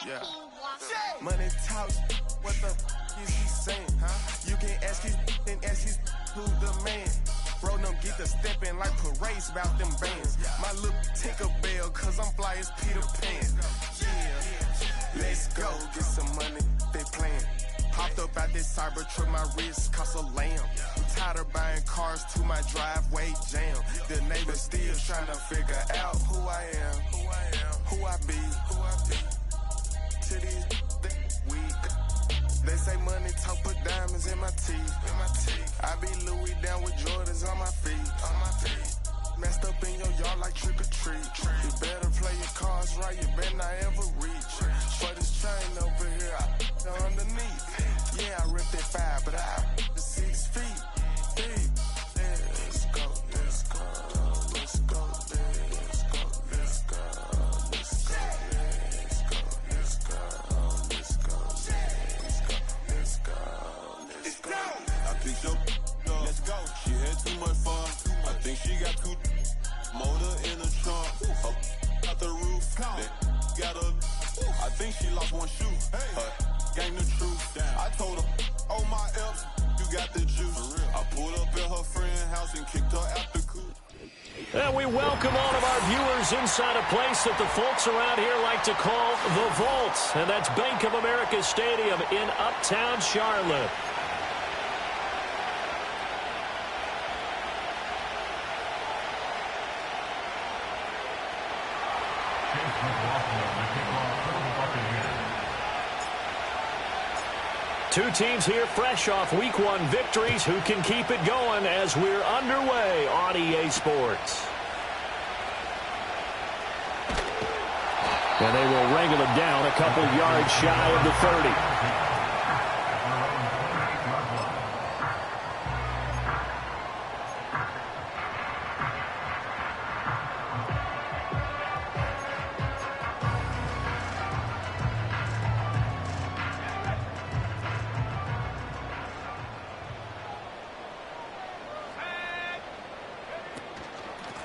Yeah. Money talks, what the is he saying? Huh? You can ask his and ask his who the man. Bro, them get the stepping like parades about them bands. My little Tinkerbell, cause I'm fly as Peter Pan. Yeah, let's go, get some money, they playing. Hopped up out this Cybertruck, my wrist cost a lamb. I'm tired of buying cars to my driveway jam. The neighbors still trying to figure out who I am, who I be. To these weak. They say money talk, put diamonds in my teeth. I be Louis down with Jordans on my feet. Messed up in your yard like trick or treat. You better play your cards right, you better not ever reach. For this chain over here, I underneath. Yeah, I ripped that 5, but I 6 feet deep. Let's go, let's go, let's go, let's go, let's go, let's go, let's go, let's go, let's go, let's go. I picked your let's go. She had too much fun. I think she got too motor in the trunk. Out the roof. Got a. I think she lost one shoe. Gang the truth. I told her, oh my F's, you got the juice. I pulled up at her friend's house and kicked her out the coop. And we welcome all of our viewers inside a place that the folks around here like to call the Vault. And that's Bank of America Stadium in Uptown Charlotte. Two teams here fresh off Week 1 victories. Who can keep it going as we're underway on EA Sports? And they will wrangle it down a couple yards shy of the 30.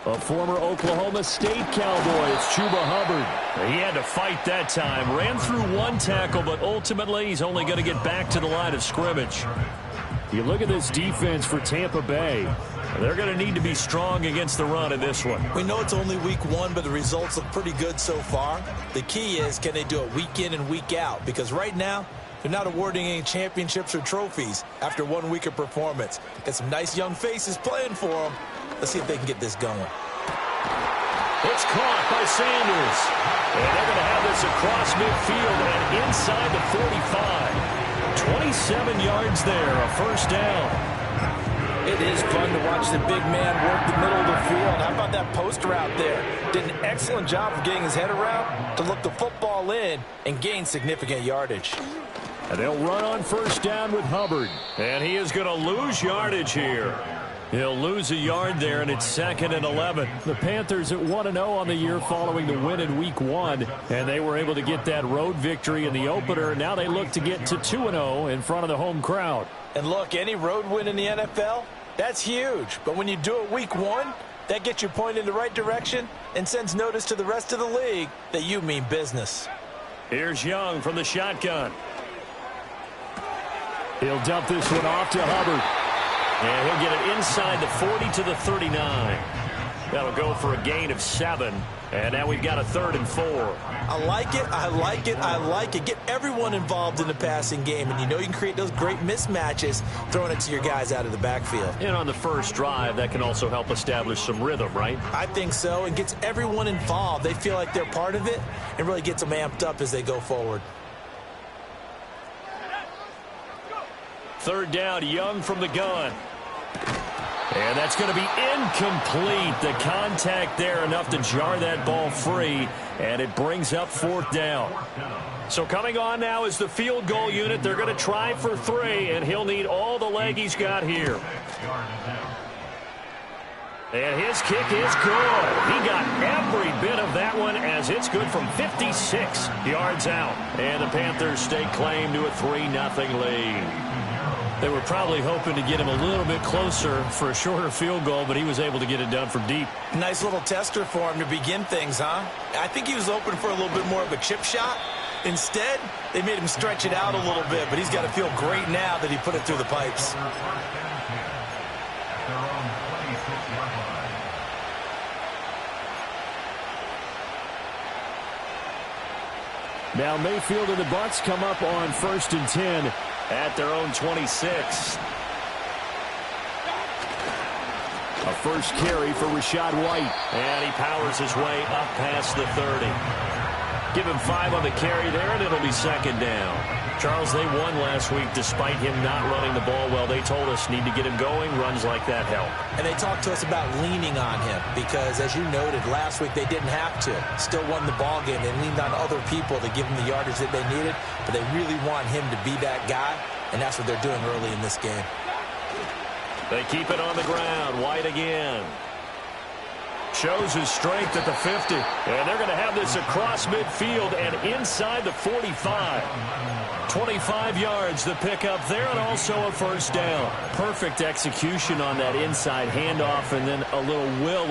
A former Oklahoma State Cowboy, it's Chuba Hubbard. He had to fight that time. Ran through one tackle, but ultimately he's only going to get back to the line of scrimmage. You look at this defense for Tampa Bay. They're going to need to be strong against the run in this one. We know it's only Week 1, but the results look pretty good so far. The key is, can they do it week in and week out? Because right now, they're not awarding any championships or trophies after 1 week of performance. Got some nice young faces playing for them. Let's see if they can get this going. It's caught by Sanders. And they're going to have this across midfield and inside the 45. 27 yards there, a first down. It is fun to watch the big man work the middle of the field. How about that post route there? Did an excellent job of getting his head around to look the football in and gain significant yardage. And they'll run on first down with Hubbard. And he is going to lose yardage here. He'll lose a yard there, and it's 2nd and 11. The Panthers at 1-0 on the year following the win in Week 1, and they were able to get that road victory in the opener. Now they look to get to 2-0 in front of the home crowd. And look, any road win in the NFL, that's huge. But when you do it Week 1, that gets you pointed in the right direction and sends notice to the rest of the league that you mean business. Here's Young from the shotgun. He'll dump this one off to Hubbard. And he'll get it inside the 40 to the 39. That'll go for a gain of 7. And now we've got a 3rd and 4. I like it, I like it, I like it. Get everyone involved in the passing game. And you know you can create those great mismatches throwing it to your guys out of the backfield. And on the first drive, that can also help establish some rhythm, right? I think so. And gets everyone involved. They feel like they're part of it and really gets them amped up as they go forward. 3rd down, Young from the gun. And that's going to be incomplete. The contact there enough to jar that ball free, and it brings up 4th down. So coming on now is the field goal unit. They're going to try for 3, and he'll need all the leg he's got here. And his kick is good. He got every bit of that one as it's good from 56 yards out. And the Panthers stake claim to a 3-0 lead. They were probably hoping to get him a little bit closer for a shorter field goal, but he was able to get it done from deep. Nice little tester for him to begin things, huh? I think he was open for a little bit more of a chip shot, Instead, they made him stretch it out a little bit, but he's got to feel great now that he put it through the pipes. Now Mayfield and the Bucs come up on 1st and 10 at their own 26. A first carry for Rachaad White. And he powers his way up past the 30. Give him 5 on the carry there, and it'll be 2nd down. Charles, they won last week despite him not running the ball well. They told us need to get him going. Runs like that help. And they talked to us about leaning on him because, as you noted, last week they didn't have to. Still won the ball game. They leaned on other people to give him the yardage that they needed, but they really want him to be that guy, and that's what they're doing early in this game. They keep it on the ground. White again. Shows his strength at the 50. And they're going to have this across midfield and inside the 45. 25 yards the pickup there, and also a first down. Perfect execution on that inside handoff, and then a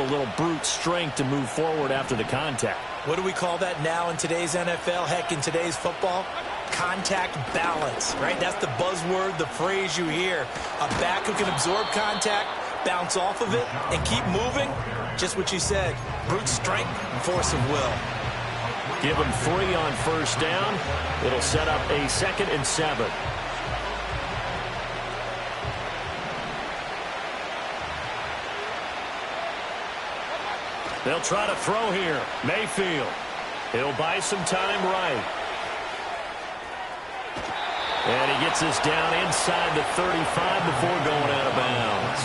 little brute strength to move forward after the contact. What do we call that now in today's NFL? Heck, in today's football? Contact balance, right? That's the buzzword, the phrase you hear. A back who can absorb contact, bounce off of it, and keep moving. Just what you said, brute strength and force of will. Give him 3 on first down. It'll set up a 2nd and 7. They'll try to throw here. Mayfield. He'll buy some time right. And he gets this down inside the 35 before going out of bounds.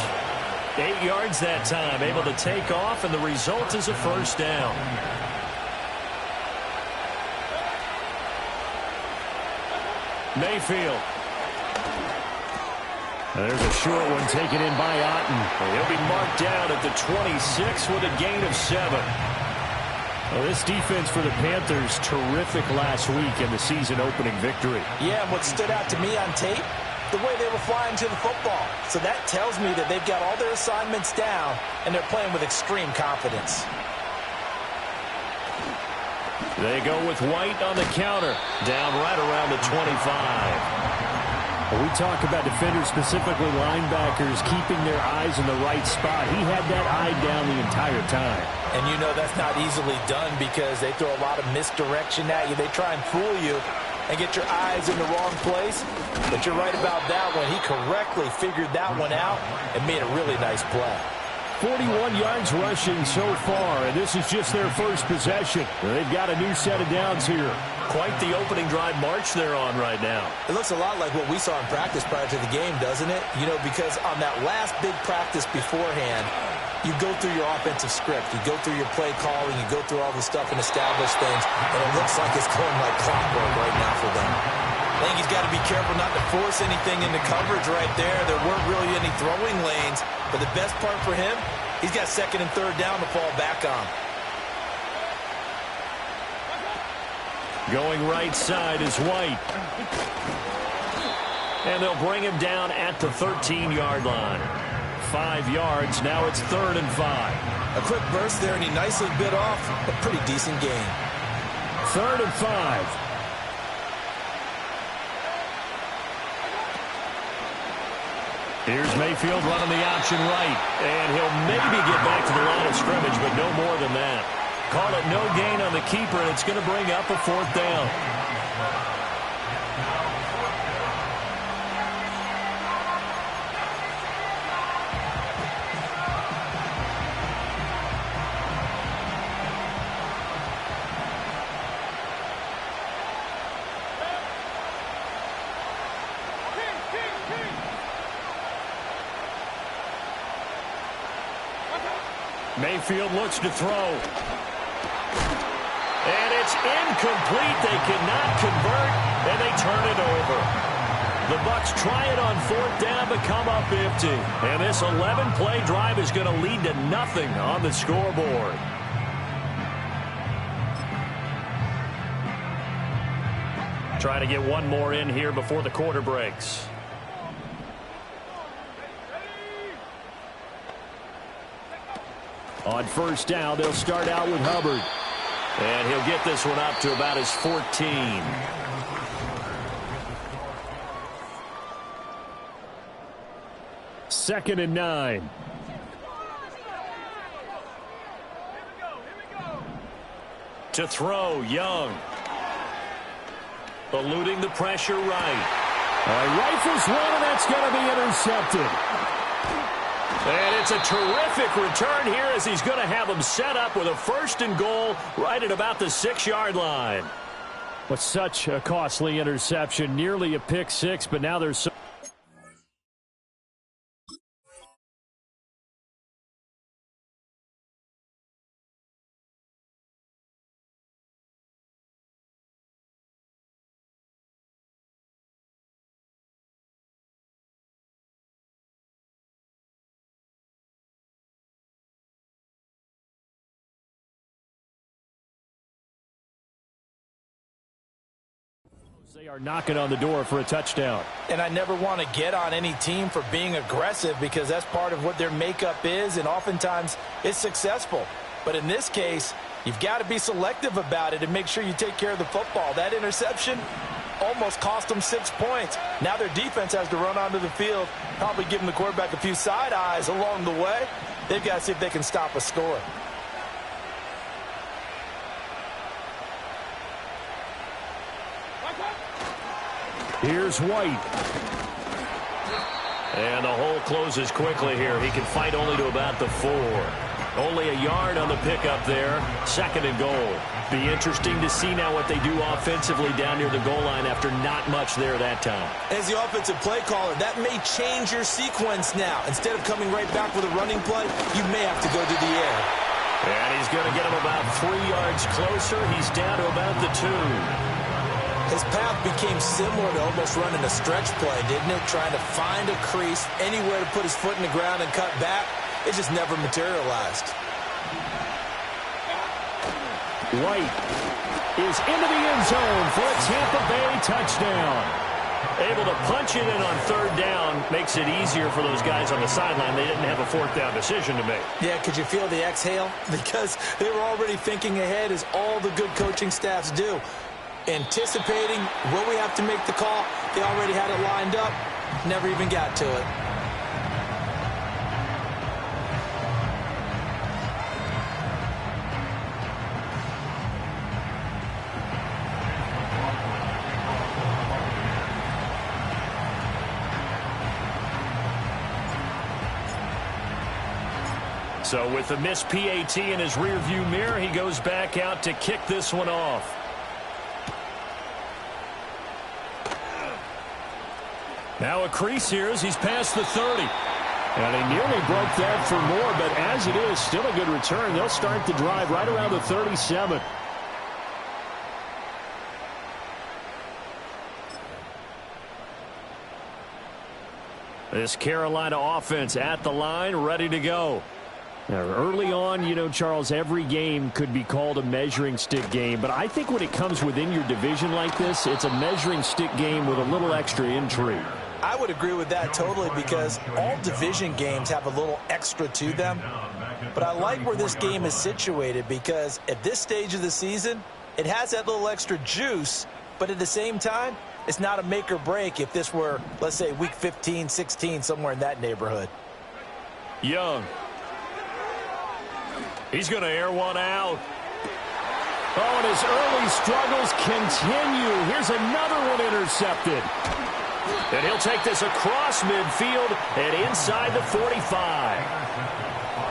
8 yards that time, able to take off, and the result is a first down. Mayfield. And there's a short one taken in by Otten. He'll be marked down at the 26 with a gain of 7. Well, this defense for the Panthers, terrific last week in the season-opening victory. Yeah, and what stood out to me on tape, the way they were flying to the football. So that tells me that they've got all their assignments down, and they're playing with extreme confidence. They go with White on the counter, down right around the 25. We talk about defenders, specifically linebackers, keeping their eyes in the right spot. He had that eye down the entire time. And you know that's not easily done because they throw a lot of misdirection at you. They try and fool you and get your eyes in the wrong place. But you're right about that one. He correctly figured that one out and made a really nice play. 41 yards rushing so far, and this is just their first possession. They've got a new set of downs here. Quite the opening drive march they're on right now. It looks a lot like what we saw in practice prior to the game, doesn't it? You know, because on that last big practice beforehand, you go through your offensive script. You go through your play calling. You go through all the stuff and establish things, and it looks like it's going like clockwork right now for them. I think he's got to be careful not to force anything into coverage right there. There weren't really any throwing lanes, but the best part for him, he's got 2nd and 3rd down to fall back on. Going right side is White. And they'll bring him down at the 13-yard line. 5 yards, now it's 3rd and 5. A quick burst there, and he nicely bit off a pretty decent gain. 3rd and 5. Here's Mayfield running the option right. And he'll maybe get back to the line of scrimmage, but no more than that. Call it no gain on the keeper, and it's going to bring up a 4th down. Mayfield looks to throw. And it's incomplete. They cannot convert, and they turn it over. The Bucs try it on 4th down, but come up empty. And this 11-play drive is going to lead to nothing on the scoreboard. Try to get one more in here before the quarter breaks. On 1st down, they'll start out with Hubbard. And he'll get this one up to about his 14. Second and 9. To throw, Young. Eluding the pressure right. Rifles one, and that's going to be intercepted. And it's a terrific return here as he's going to have them set up with a 1st and goal right at about the 6-yard line. But such a costly interception, nearly a pick six, but now there's so they are knocking on the door for a touchdown. And I never want to get on any team for being aggressive because that's part of what their makeup is, and oftentimes it's successful. But in this case, you've got to be selective about it and make sure you take care of the football. That interception almost cost them 6 points. Now their defense has to run onto the field, probably giving the quarterback a few side eyes along the way. They've got to see if they can stop a score. Here's White. And the hole closes quickly here. He can fight only to about the 4. Only a yard on the pickup there. 2nd and goal. Be interesting to see now what they do offensively down near the goal line after not much there that time. As the offensive play caller, that may change your sequence now. Instead of coming right back with a running play, you may have to go to the air. And he's going to get him about 3 yards closer. He's down to about the 2. His path became similar to almost running a stretch play, didn't it? Trying to find a crease, anywhere to put his foot in the ground and cut back. It just never materialized. White is into the end zone for a Tampa Bay touchdown. Able to punch it in on 3rd down makes it easier for those guys on the sideline. They didn't have a 4th down decision to make. Yeah, could you feel the exhale? Because they were already thinking ahead, as all the good coaching staffs do. Anticipating, will we have to make the call? They already had it lined up. Never even got to it. So with the missed PAT in his rearview mirror, he goes back out to kick this one off. Now a crease here as he's past the 30. And he nearly broke that for more, but as it is, still a good return. They'll start the drive right around the 37. This Carolina offense at the line, ready to go. Now, early on, you know, Charles, every game could be called a measuring stick game. But I think when it comes within your division like this, it's a measuring stick game with a little extra intrigue. I would agree with that totally, because all division games have a little extra to them. But I like where this game is situated, because at this stage of the season, it has that little extra juice. But at the same time, it's not a make or break if this were, let's say, week 15, 16, somewhere in that neighborhood. Young. He's going to air one out. Oh, and his early struggles continue. Here's another one intercepted. And he'll take this across midfield and inside the 45.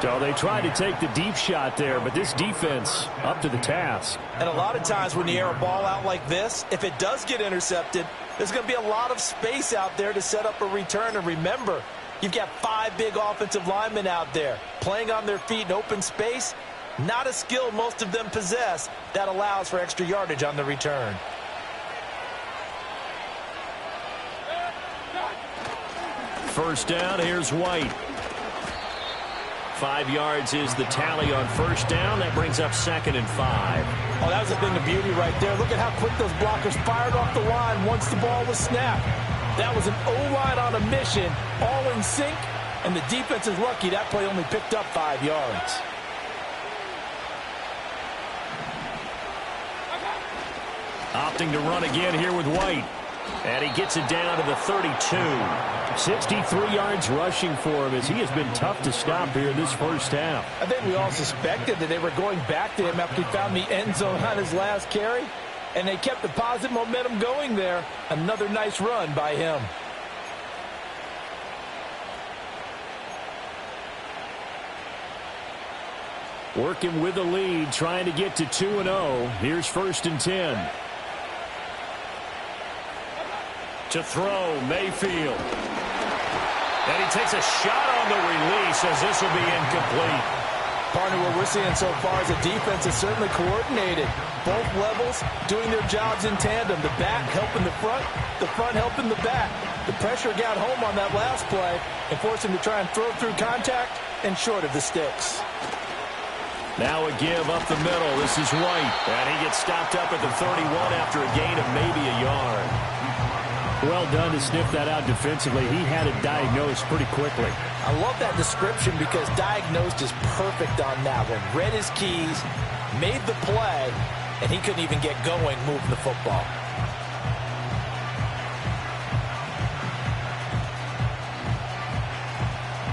So they tried to take the deep shot there, but this defense up to the task. And a lot of times when you air a ball out like this, if it does get intercepted, there's going to be a lot of space out there to set up a return. And remember, you've got 5 big offensive linemen out there playing on their feet in open space. Not a skill most of them possess that allows for extra yardage on the return. First down, here's White. 5 yards is the tally on first down. That brings up 2nd and 5. Oh, that was a thing of beauty right there. Look at how quick those blockers fired off the line once the ball was snapped. That was an O-line on a mission, all in sync, and the defense is lucky that play only picked up 5 yards. Opting to run again here with White. And he gets it down to the 32. 63 yards rushing for him as he has been tough to stop here this first half. I think we all suspected that they were going back to him after he found the end zone on his last carry. And they kept the positive momentum going there. Another nice run by him. Working with the lead, trying to get to 2-0. Here's 1st and 10. To throw, Mayfield. And he takes a shot on the release as this will be incomplete. Partner, what we're seeing so far is a defense is certainly coordinated. Both levels doing their jobs in tandem. The back helping the front helping the back. The pressure got home on that last play and forced him to try and throw through contact and short of the sticks. Now a give up the middle. This is White. And he gets stopped up at the 31 after a gain of maybe a yard. Well done to sniff that out defensively. He had it diagnosed pretty quickly. I love that description because diagnosed is perfect on that one. Read his keys, made the play, and he couldn't even get going moving the football.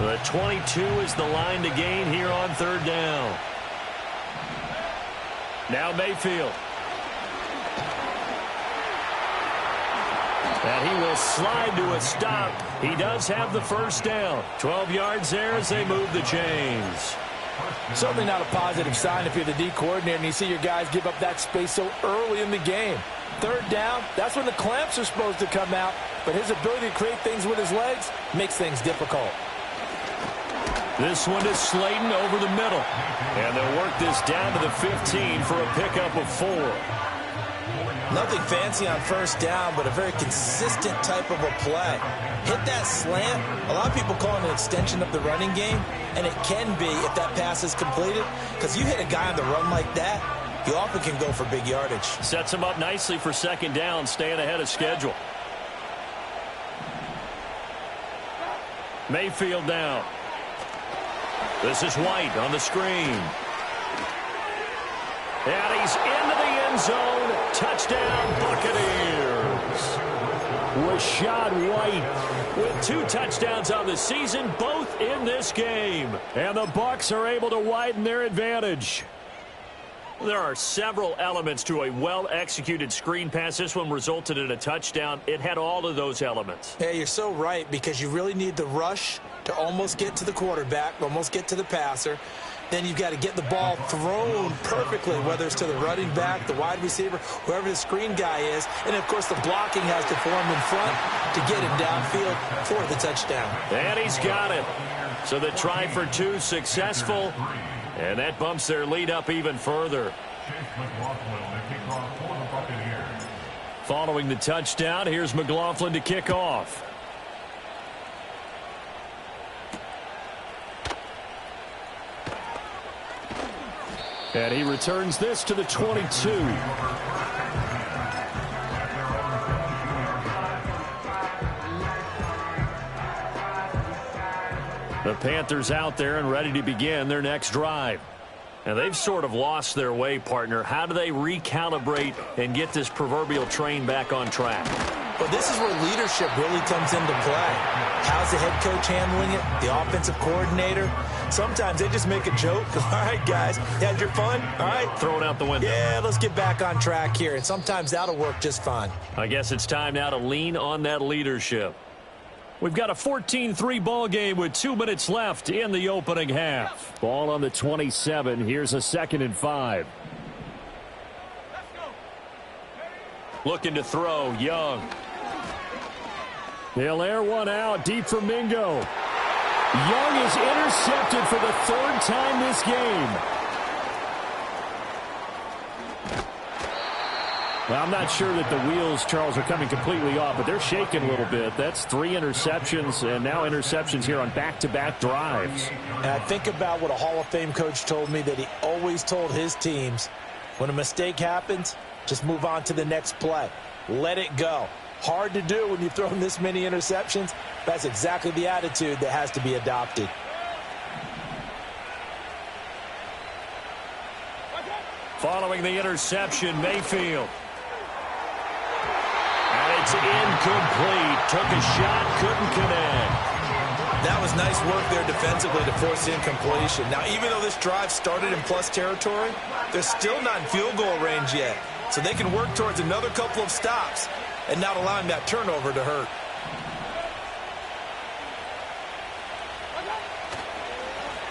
The 22 is the line to gain here on 3rd down. Now Mayfield. And he will slide to a stop. He does have the 1st down. 12 yards there as they move the chains. Certainly not a positive sign if you're the D coordinator and you see your guys give up that space so early in the game. 3rd down, that's when the clamps are supposed to come out. But his ability to create things with his legs makes things difficult. This one is Slayton over the middle. And they'll work this down to the 15 for a pickup of 4. Nothing fancy on 1st down, but a very consistent type of a play. Hit that slant. A lot of people call it an extension of the running game, and it can be if that pass is completed, because you hit a guy on the run like that, you often can go for big yardage. Sets him up nicely for 2nd down, staying ahead of schedule. Mayfield down. This is White on the screen. And he's into the end zone. Touchdown, Buccaneers. Rashad White with 2 touchdowns on the season, both in this game. And the Bucs are able to widen their advantage. There are several elements to a well-executed screen pass. This one resulted in a touchdown. It had all of those elements. Yeah, you're so right, because you really need the rush to almost get to the quarterback, almost get to the passer. Then you've got to get the ball thrown perfectly, whether it's to the running back, the wide receiver, whoever the screen guy is. And, of course, the blocking has to form in front to get him downfield for the touchdown. And he's got it. So the try for 2 successful. And that bumps their lead up even further. Following the touchdown, here's McLaughlin to kick off. And he returns this to the 22. The Panthers out there and ready to begin their next drive. And they've sort of lost their way, partner. How do they recalibrate and get this proverbial train back on track? Well, this is where leadership really comes into play. How's the head coach handling it? The offensive coordinator? Sometimes they just make a joke. All right, guys, you had your fun? All right. Throw it out the window. Yeah, let's get back on track here. And sometimes that'll work just fine. I guess it's time now to lean on that leadership. We've got a 14-3 ball game with 2 minutes left in the opening half. Ball on the 27. Here's a 2nd and 5. Looking to throw, Young. They'll air one out deep for Mingo. Young is intercepted for the 3rd time this game. Well, I'm not sure that the wheels, Charles, are coming completely off, but they're shaking a little bit. That's 3 interceptions, and now interceptions here on back-to-back drives. And I think about what a Hall of Fame coach told me that he always told his teams, when a mistake happens, just move on to the next play. Let it go. Hard to do when you've thrown this many interceptions. That's exactly the attitude that has to be adopted. Following the interception, Mayfield. It's incomplete. Took a shot, couldn't connect. That was nice work there defensively to force the incompletion. Now, even though this drive started in plus territory, they're still not in field goal range yet. So they can work towards another couple of stops and not allowing that turnover to hurt.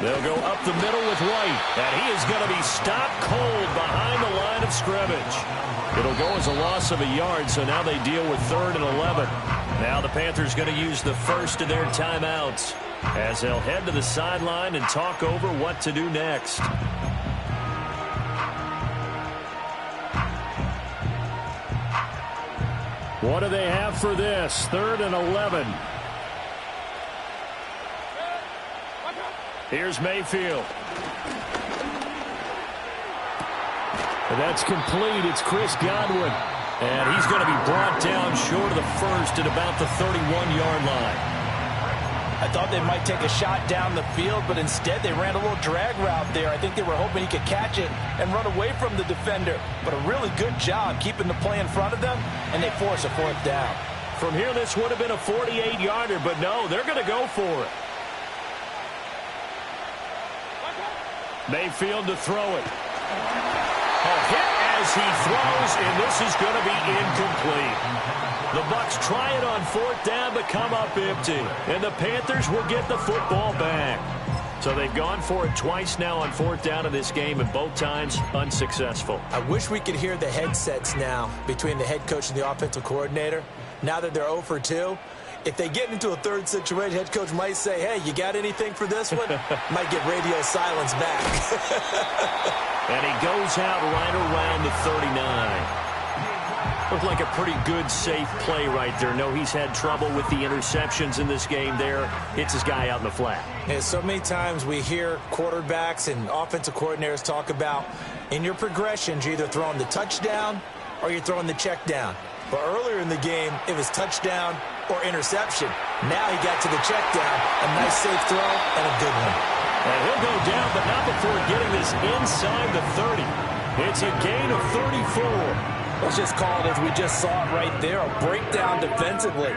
They'll go up the middle with White, and he is going to be stopped cold behind the line of scrimmage. It'll go as a loss of a yard, so now they deal with 3rd and 11. Now the Panthers going to use the first of their timeouts as they'll head to the sideline and talk over what to do next. What do they have for this? 3rd and 11. Here's Mayfield. And that's complete. It's Chris Godwin. And he's going to be brought down short of the first at about the 31-yard line. I thought they might take a shot down the field, but instead they ran a little drag route there. I think they were hoping he could catch it and run away from the defender. But a really good job keeping the play in front of them, and they force a 4th down. From here, this would have been a 48-yarder, but no, they're going to go for it. Mayfield to throw it. A hit as he throws, and this is going to be incomplete. The Bucs try it on 4th down, but come up empty. And the Panthers will get the football back. So they've gone for it twice now on 4th down in this game, and both times unsuccessful. I wish we could hear the headsets now between the head coach and the offensive coordinator. Now that they're 0 for 2. If they get into a 3rd situation, head coach might say, hey, you got anything for this one? Might get radio silence back. And he goes out right around the 39. Looked like a pretty good, safe play right there. No, he's had trouble with the interceptions in this game there. Hits his guy out in the flat. Yeah, so many times we hear quarterbacks and offensive coordinators talk about in your progressions, you're either throwing the touchdown or you're throwing the check down. But earlier in the game, it was touchdown or interception. Now he got to the check down. A nice safe throw and a good one. And he'll go down, but not before getting this inside the 30. It's a gain of 34. Let's just call it as we just saw it right there, a breakdown defensively.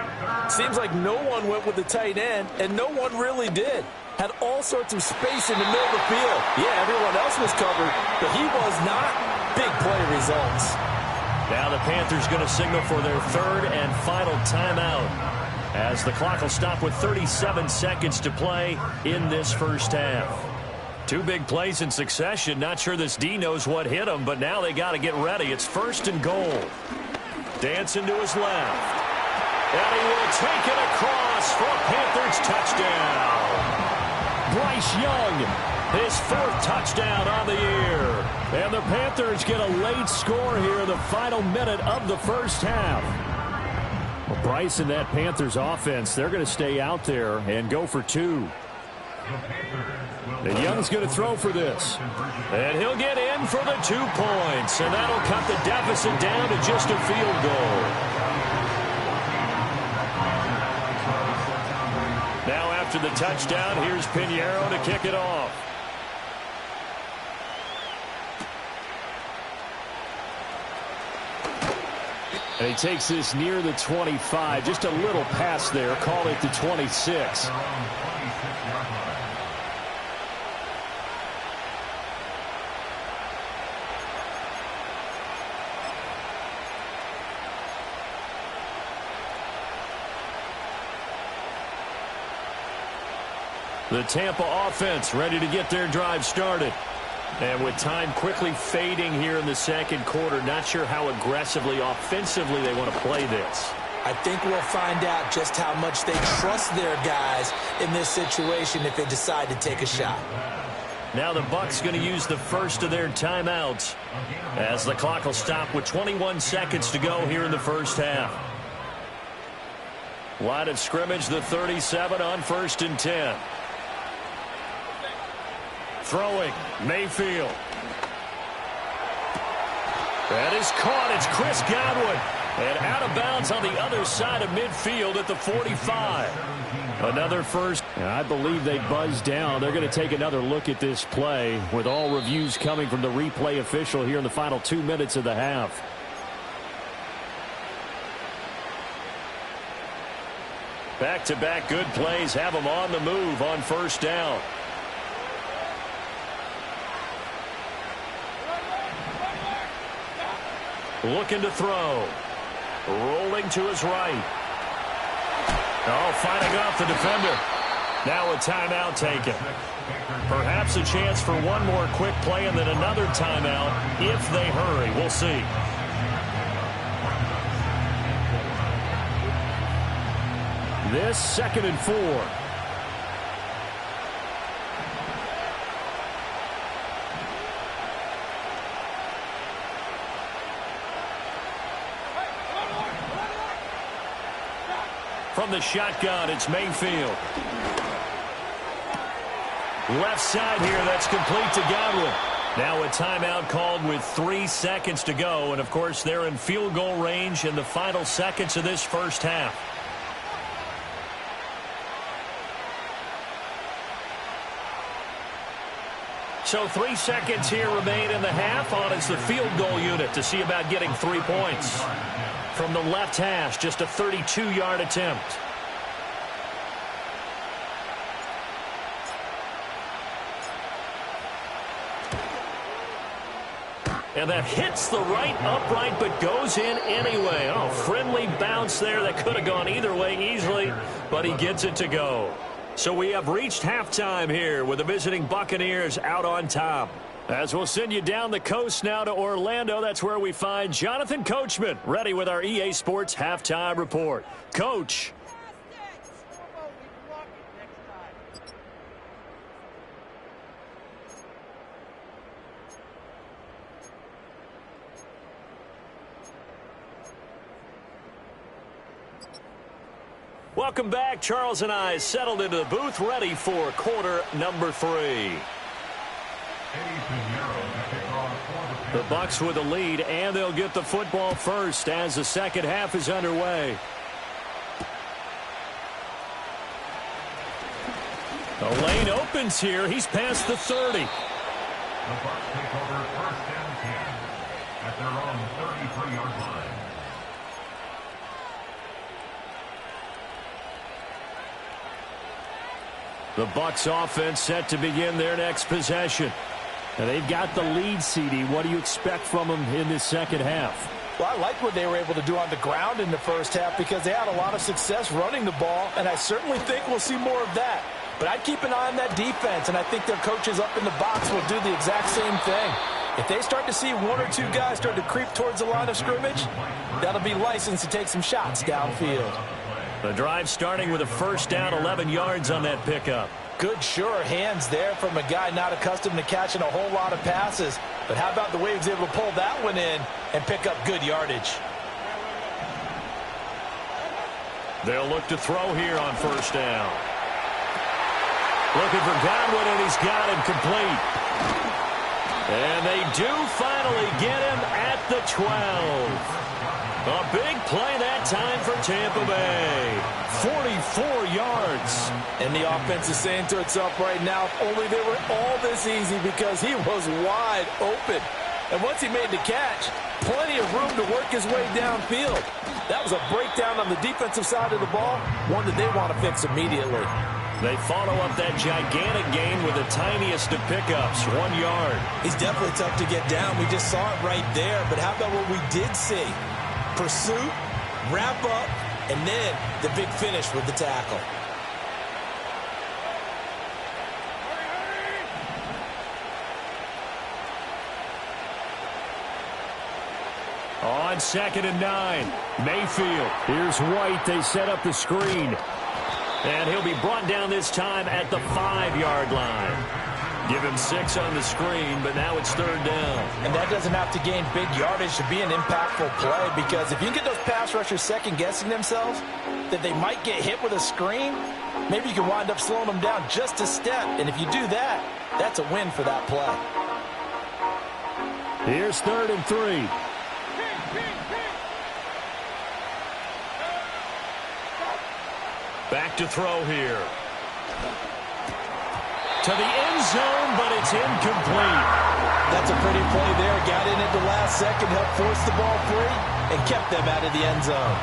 Seems like no one went with the tight end, and no one really did. Had all sorts of space in the middle of the field. Yeah, everyone else was covered, but he was not. Big play results. Now the Panthers going to signal for their 3rd and final timeout as the clock will stop with 37 seconds to play in this first half. 2 big plays in succession. Not sure this D knows what hit him, but now they got to get ready. It's 1st and goal. Dancing to his left. And he will take it across for a Panthers touchdown. Bryce Young, his 4th touchdown on the year. And the Panthers get a late score here in the final minute of the first half. Well, Bryce and that Panthers offense, they're going to stay out there and go for 2. And Young's going to throw for this. And he'll get in for the 2 points. And that'll cut the deficit down to just a field goal. Now after the touchdown, here's Pinheiro to kick it off. And he takes this near the 25. Just a little pass there. Call it the 26. The Tampa offense ready to get their drive started. And with time quickly fading here in the second quarter, not sure how aggressively, offensively they want to play this. I think we'll find out just how much they trust their guys in this situation if they decide to take a shot. Now the Bucs going to use the first of their timeouts as the clock will stop with 21 seconds to go here in the first half. Line of scrimmage, the 37 on 1st and 10. Throwing, Mayfield. That is caught. It's Chris Godwin. And out of bounds on the other side of midfield at the 45. Another first. And I believe they buzzed down. They're going to take another look at this play with all reviews coming from the replay official here in the final 2 minutes of the half. Back-to-back good plays have them on the move on first down. Looking to throw. Rolling to his right. Oh, fighting off the defender. Now a timeout taken. Perhaps a chance for one more quick play and then another timeout if they hurry. We'll see. This 2nd and 4. From the shotgun, it's Mayfield. Left side here, that's complete to Godwin. Now a timeout called with 3 seconds to go. And, of course, they're in field goal range in the final seconds of this first half. So 3 seconds here remain in the half on as the field goal unit to see about getting 3 points. From the left hash, just a 32-yard attempt. And that hits the right upright but goes in anyway. Oh, friendly bounce there that could have gone either way easily, but he gets it to go. So we have reached halftime here with the visiting Buccaneers out on top. As we'll send you down the coast now to Orlando, that's where we find Jonathan Coachman ready with our EA Sports Halftime Report. Coach. Welcome back. Charles and I settled into the booth, ready for quarter number 3. The Bucs with a lead, and they'll get the football first as the second half is underway. The lane opens here. He's past the 30. The Bucs take over first and 10 at their own 33-yard line. The Bucs offense set to begin their next possession. And they've got the lead, CD. What do you expect from them in this second half? Well, I like what they were able to do on the ground in the first half because they had a lot of success running the ball, and I certainly think we'll see more of that. But I'd keep an eye on that defense, and I think their coaches up in the box will do the exact same thing. If they start to see 1 or 2 guys start to creep towards the line of scrimmage, that'll be licensed to take some shots downfield. The drive starting with a first down, 11 yards on that pickup. Good, sure hands there from a guy not accustomed to catching a whole lot of passes. But how about the way he was able to pull that one in and pick up good yardage? They'll look to throw here on first down. Looking for Godwin, and he's got him complete. And they do finally get him at the 12. A big play that time for Tampa Bay. 44 yards. And the offense is saying to itself right now, if only they were all this easy, because he was wide open. And once he made the catch, plenty of room to work his way downfield. That was a breakdown on the defensive side of the ball, one that they want to fix immediately. They follow up that gigantic gain with the tiniest of pickups, 1 yard. He's definitely tough to get down. We just saw it right there. But how about what we did see? Pursuit, wrap up, and then the big finish with the tackle. On 2nd and 9, Mayfield. Here's White. They set up the screen. And he'll be brought down this time at the 5-yard line. Give him 6 on the screen, but now it's 3rd down. And that doesn't have to gain big yardage to be an impactful play, because if you can get those pass rushers second-guessing themselves that they might get hit with a screen, maybe you can wind up slowing them down just a step. And if you do that, that's a win for that play. Here's 3rd and 3. Back to throw here. To the end zone, but it's incomplete. That's a pretty play there. Got in at the last second, helped force the ball free, and kept them out of the end zone.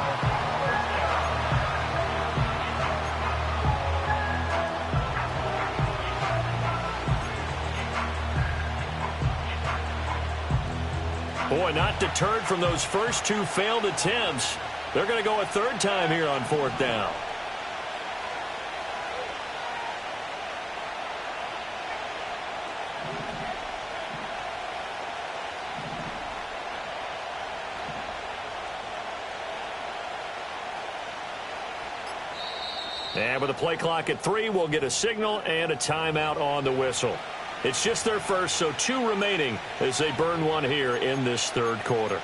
Boy, not deterred from those first two failed attempts. They're going to go a third time here on fourth down. And with the play clock at 3, we'll get a signal and a timeout on the whistle. It's just their first, so 2 remaining as they burn one here in this third quarter.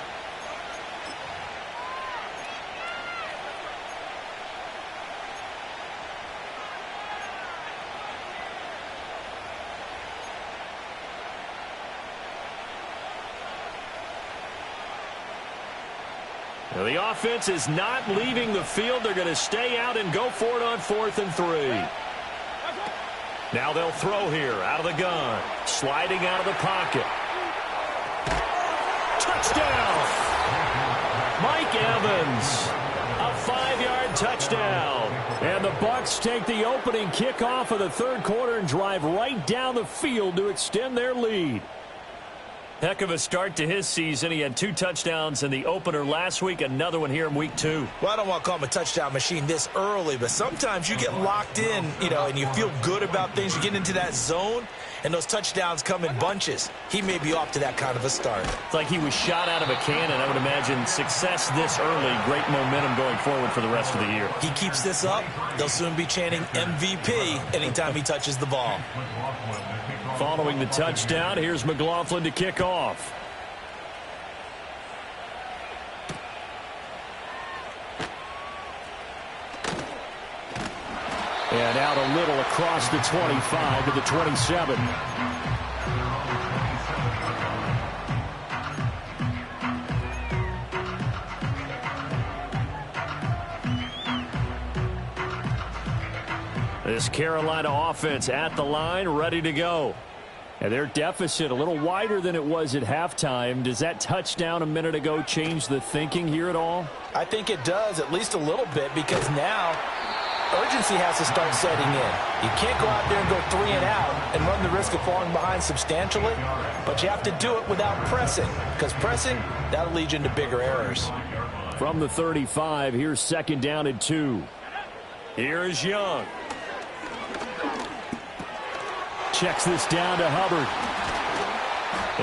Now the offense is not leaving the field. They're going to stay out and go for it on 4th and 3. Now they'll throw here out of the gun. Sliding out of the pocket. Touchdown! Mike Evans. A 5-yard touchdown. And the Bucs take the opening kickoff of the third quarter and drive right down the field to extend their lead. Heck of a start to his season. He had 2 touchdowns in the opener last week, another one here in week 2. Well, I don't want to call him a touchdown machine this early, but sometimes you get locked in, and you feel good about things. You get into that zone, and those touchdowns come in bunches. He may be off to that kind of a start. It's like he was shot out of a cannon. I would imagine success this early, great momentum going forward for the rest of the year. He keeps this up, they'll soon be chanting MVP anytime he touches the ball. Following the touchdown, here's McLaughlin to kick off. And out a little across the 25 to the 27. This Carolina offense at the line, ready to go. And their deficit a little wider than it was at halftime. Does that touchdown a minute ago change the thinking here at all? I think it does, at least a little bit, because now urgency has to start setting in. You can't go out there and go 3 and out and run the risk of falling behind substantially, but you have to do it without pressing, because pressing, that'll lead you into bigger errors. From the 35, here's 2nd down and 2. Here's Young. Checks this down to Hubbard.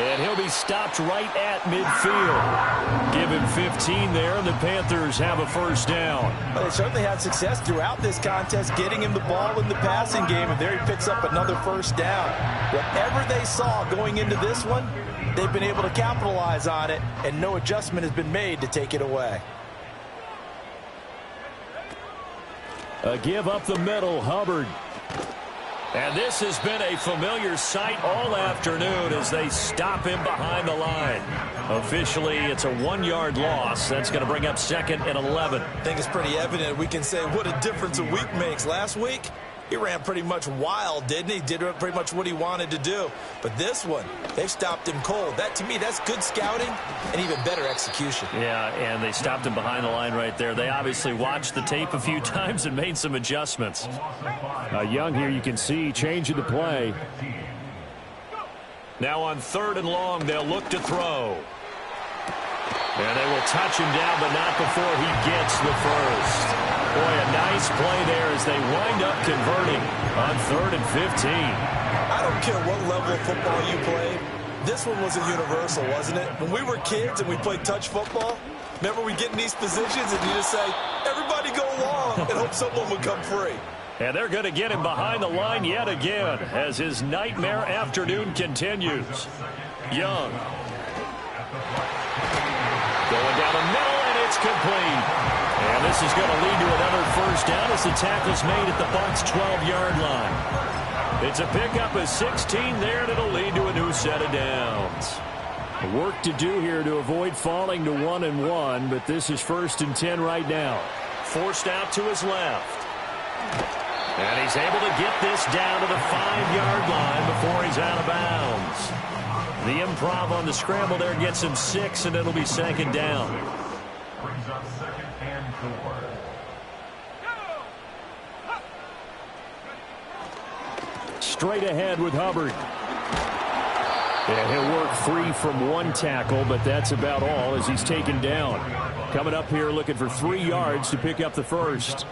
And he'll be stopped right at midfield. Give him 15 there, and the Panthers have a first down. Well, they certainly had success throughout this contest, getting him the ball in the passing game, and there he picks up another first down. Whatever they saw going into this one, they've been able to capitalize on it, and no adjustment has been made to take it away. A give up the middle, Hubbard. And this has been a familiar sight all afternoon as they stop him behind the line. Officially, it's a 1-yard loss. That's going to bring up 2nd and 11. I think it's pretty evident. We can say what a difference a week makes. Last week, he ran pretty much wild, didn't he? Did pretty much what he wanted to do. But this one, they've stopped him cold. That, to me, that's good scouting and even better execution. Yeah, and they stopped him behind the line right there. They obviously watched the tape a few times and made some adjustments. Young here, you can see, changing the play. Now on 3rd and long, they'll look to throw. And they will touch him down, but not before he gets the first. Boy, a nice play there as they wind up converting on 3rd and 15. I don't care what level of football you played. This one was a universal, wasn't it? When we were kids and we played touch football, remember we get in these positions and you just say, everybody go along, and hope someone would come free. And they're going to get him behind the line yet again as his nightmare afternoon continues. Young. Going down the middle, and it's complete. And this is going to lead to another first down as the tackle's made at the Bucs' 12-yard line. It's a pickup of 16 there, and it'll lead to a new set of downs. Work to do here to avoid falling to 1 and 1, but this is 1st and 10 right now. Forced out to his left. And he's able to get this down to the 5-yard line before he's out of bounds. The improv on the scramble there gets him 6, and it'll be 2nd down. Brings up 2nd and 4. Straight ahead with Hubbard. And he'll work free from one tackle, but that's about all as he's taken down. Coming up here looking for 3 yards to pick up the first.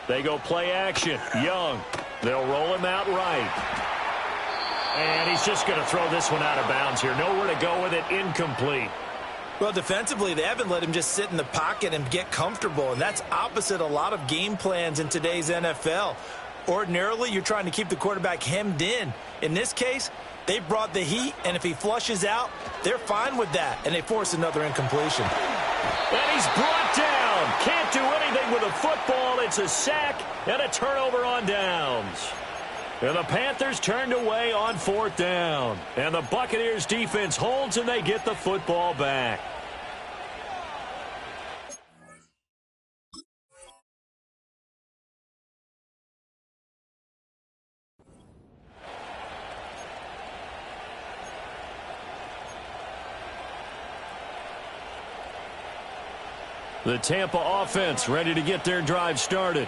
They go play action. Young. They'll roll him out right. And he's just going to throw this one out of bounds here. Nowhere to go with it. Incomplete. Well, defensively, they haven't let him just sit in the pocket and get comfortable, and that's opposite a lot of game plans in today's NFL. Ordinarily, you're trying to keep the quarterback hemmed in. In this case, they brought the heat, and if he flushes out, they're fine with that, and they force another incompletion. And he's brought down. Can't do anything with a football. It's a sack and a turnover on downs. And the Panthers turned away on 4th down. And the Buccaneers defense holds and they get the football back. The Tampa offense ready to get their drive started.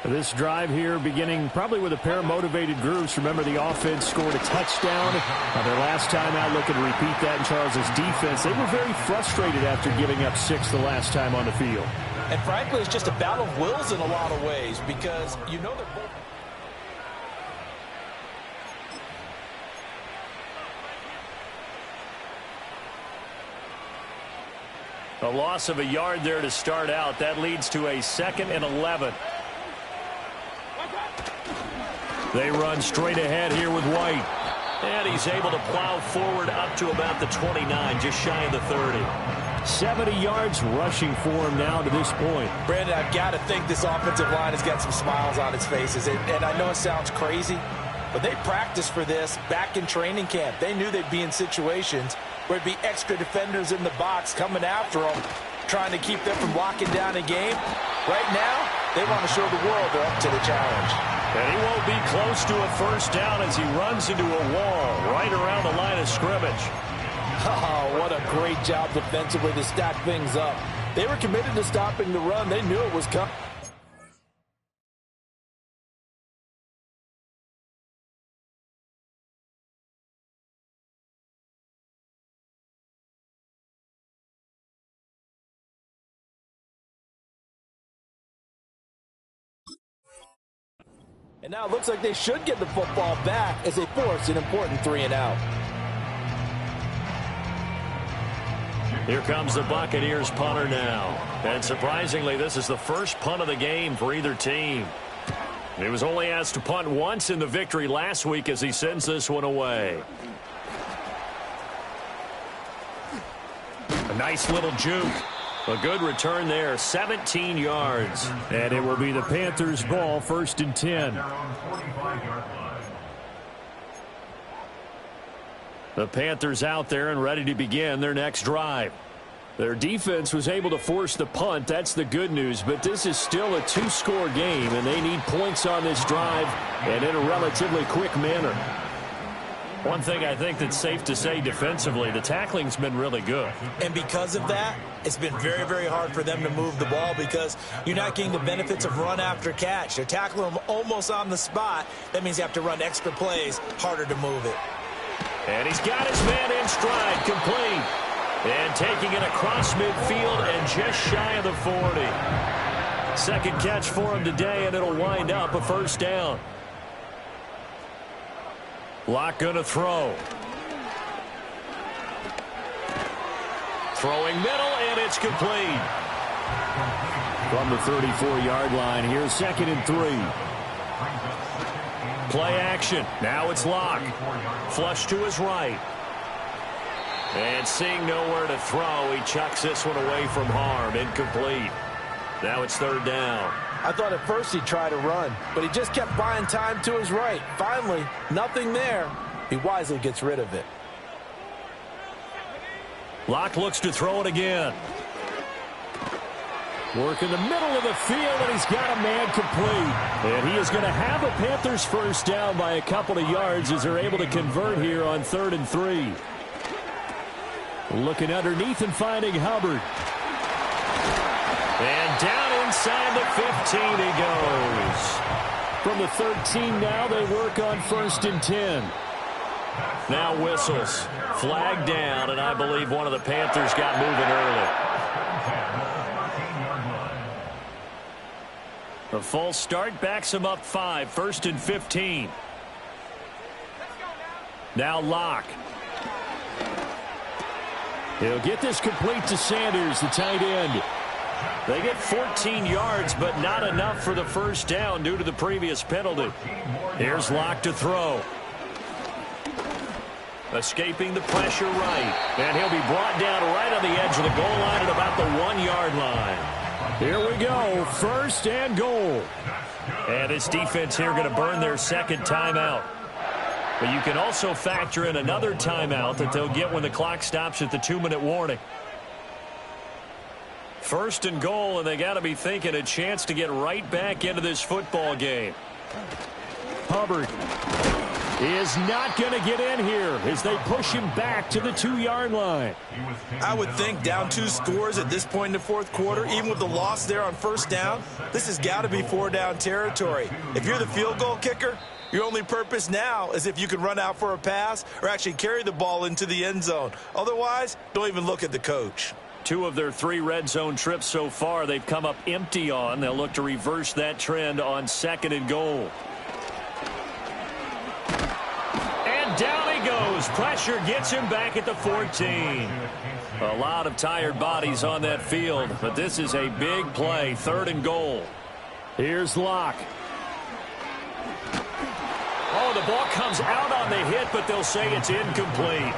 This drive here beginning probably with a pair of motivated groups. Remember, the offense scored a touchdown. Their last time out, looking to repeat that in Charles's defense. They were very frustrated after giving up 6 the last time on the field. And frankly, it's just a battle of wills in a lot of ways because you know they're both. A loss of a yard there to start out. That leads to a 2nd and 11. They run straight ahead here with White. And he's able to plow forward up to about the 29, just shy of the 30. 70 yards rushing for him now to this point. Brandon, I've got to think this offensive line has got some smiles on its faces. And I know it sounds crazy, but they practiced for this back in training camp. They knew they'd be in situations where it'd be extra defenders in the box coming after them, trying to keep them from locking down a game. Right now, they want to show the world they're up to the challenge. And he won't be close to a first down as he runs into a wall right around the line of scrimmage. Oh, what a great job defensively to stack things up. They were committed to stopping the run. They knew it was coming. And now it looks like they should get the football back as they force an important 3-and-out. Here comes the Buccaneers punter now. And surprisingly, this is the first punt of the game for either team. He was only asked to punt once in the victory last week as he sends this one away. A nice little juke. A good return there, 17 yards. And it will be the Panthers' ball, 1st and 10. The Panthers out there and ready to begin their next drive. Their defense was able to force the punt. That's the good news. But this is still a 2-score game, and they need points on this drive and in a relatively quick manner. One thing I think that's safe to say defensively, the tackling's been really good. And because of that, it's been very, very hard for them to move the ball because you're not getting the benefits of run after catch. They're tackling them almost on the spot. That means you have to run extra plays, harder to move it. And he's got his man in stride, complete. And taking it across midfield and just shy of the 40. Second catch for him today, and it'll wind up a first down. Locke going to throw. Throwing middle, and it's complete. From the 34-yard line, here's 2nd and 3. Play action. Now it's Locke. Flush to his right. And seeing nowhere to throw, he chucks this one away from harm. Incomplete. Now it's 3rd down. I thought at first he'd try to run, but he just kept buying time to his right. Finally, nothing there. He wisely gets rid of it. Locke looks to throw it again. Work in the middle of the field, and he's got a man complete. And he is going to have a Panthers first down by a couple of yards as they're able to convert here on 3rd and 3. Looking underneath and finding Hubbard. And down inside the 15 he goes. From the 13 now, they work on 1st and 10. Now whistles. Flag down, and I believe one of the Panthers got moving early. The false start backs him up 5. 1st and 15. Now Locke. He'll get this complete to Sanders, the tight end. They get 14 yards, but not enough for the first down due to the previous penalty. Here's Locke to throw. Escaping the pressure right. And he'll be brought down right on the edge of the goal line at about the 1-yard line. Here we go. 1st and goal. And this defense here going to burn their second timeout. But you can also factor in another timeout that they'll get when the clock stops at the 2-minute warning. 1st and goal, and they got to be thinking a chance to get right back into this football game. Hubbard is not going to get in here as they push him back to the 2-yard line. I would think down 2 scores at this point in the fourth quarter, even with the loss there on 1st down, this has got to be 4-down territory. If you're the field goal kicker, your only purpose now is if you can run out for a pass or actually carry the ball into the end zone. Otherwise, don't even look at the coach. 2 of their 3 red zone trips so far they've come up empty on. They'll look to reverse that trend on 2nd and goal. And down he goes. Pressure gets him back at the 14. A lot of tired bodies on that field, but this is a big play. 3rd and goal. Here's Locke. Oh, the ball comes out on the hit, but they'll say it's incomplete.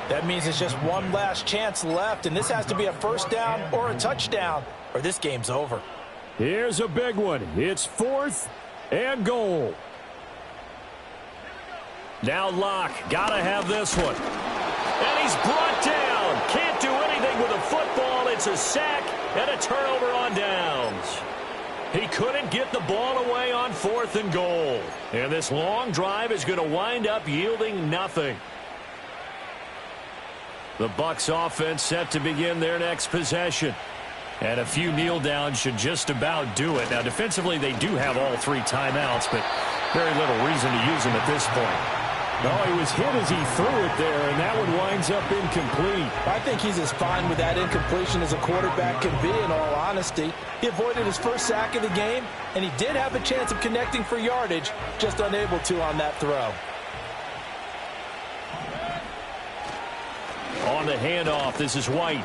That means it's just one last chance left, and this has to be a 1st down or a touchdown, or this game's over. Here's a big one. It's 4th and goal. Now Locke, got to have this one. And he's brought down. Can't do anything with a football. It's a sack and a turnover on downs. He couldn't get the ball away on 4th and goal. And this long drive is going to wind up yielding nothing. The Bucs offense set to begin their next possession. And a few kneel downs should just about do it. Now, defensively, they do have all 3 timeouts, but very little reason to use them at this point. No, he was hit as he threw it there, and that one winds up incomplete. I think he's as fine with that incompletion as a quarterback can be, in all honesty. He avoided his first sack of the game, and he did have a chance of connecting for yardage, just unable to on that throw. On the handoff, this is White.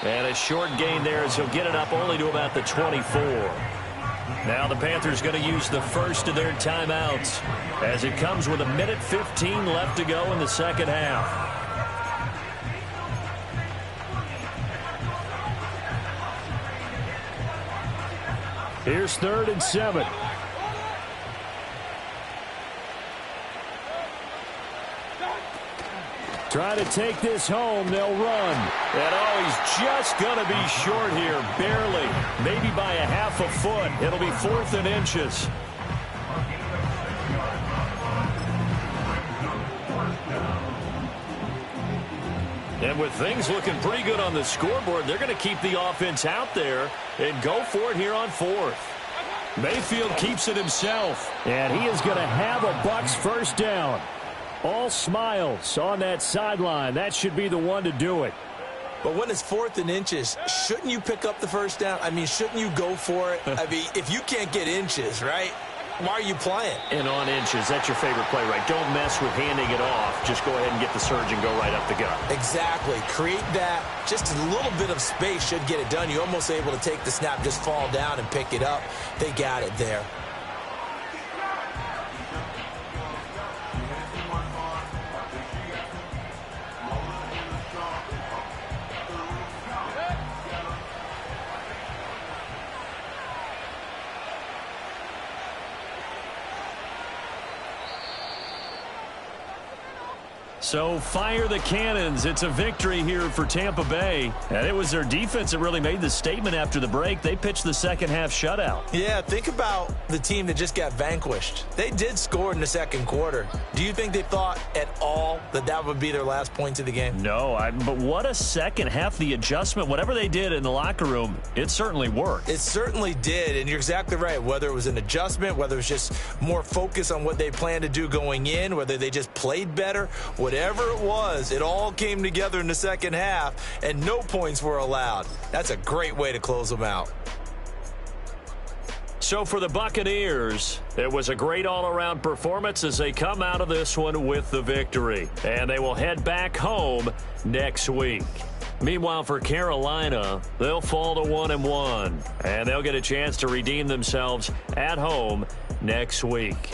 And a short gain there as he'll get it up only to about the 24. Now the Panthers going to use the first of their timeouts as it comes with 1:15 left to go in the second half. Here's 3rd and 7. Try to take this home. They'll run. And oh, he's just going to be short here. Barely. Maybe by a half a foot. It'll be 4th and inches. And with things looking pretty good on the scoreboard, they're going to keep the offense out there and go for it here on 4th. Mayfield keeps it himself. And he is going to have a Bucs 1st down. All smiles on that sideline. That should be the one to do it. But when it's 4th and inches, shouldn't you pick up the 1st down? I mean, shouldn't you go for it? I mean, if you can't get inches, right, why are you playing? And on inches, that's your favorite play, right? Don't mess with handing it off. Just go ahead and get the surge and go right up the gut. Exactly. Create that. Just a little bit of space should get it done. You're almost able to take the snap, just fall down and pick it up. They got it there. So fire the cannons. It's a victory here for Tampa Bay. And it was their defense that really made the statement after the break. They pitched the second half shutout. Yeah, think about the team that just got vanquished. They did score in the second quarter. Do you think they thought at all that that would be their last points of the game? No, but what a second half. The adjustment, whatever they did in the locker room, it certainly worked. It certainly did, and you're exactly right. Whether it was an adjustment, whether it was just more focus on what they planned to do going in, whether they just played better, whatever it was, it all came together in the second half, and no points were allowed. That's a great way to close them out. So for the Buccaneers, it was a great all-around performance as they come out of this one with the victory. And they will head back home next week. Meanwhile, for Carolina, they'll fall to 1-1. And they'll get a chance to redeem themselves at home next week.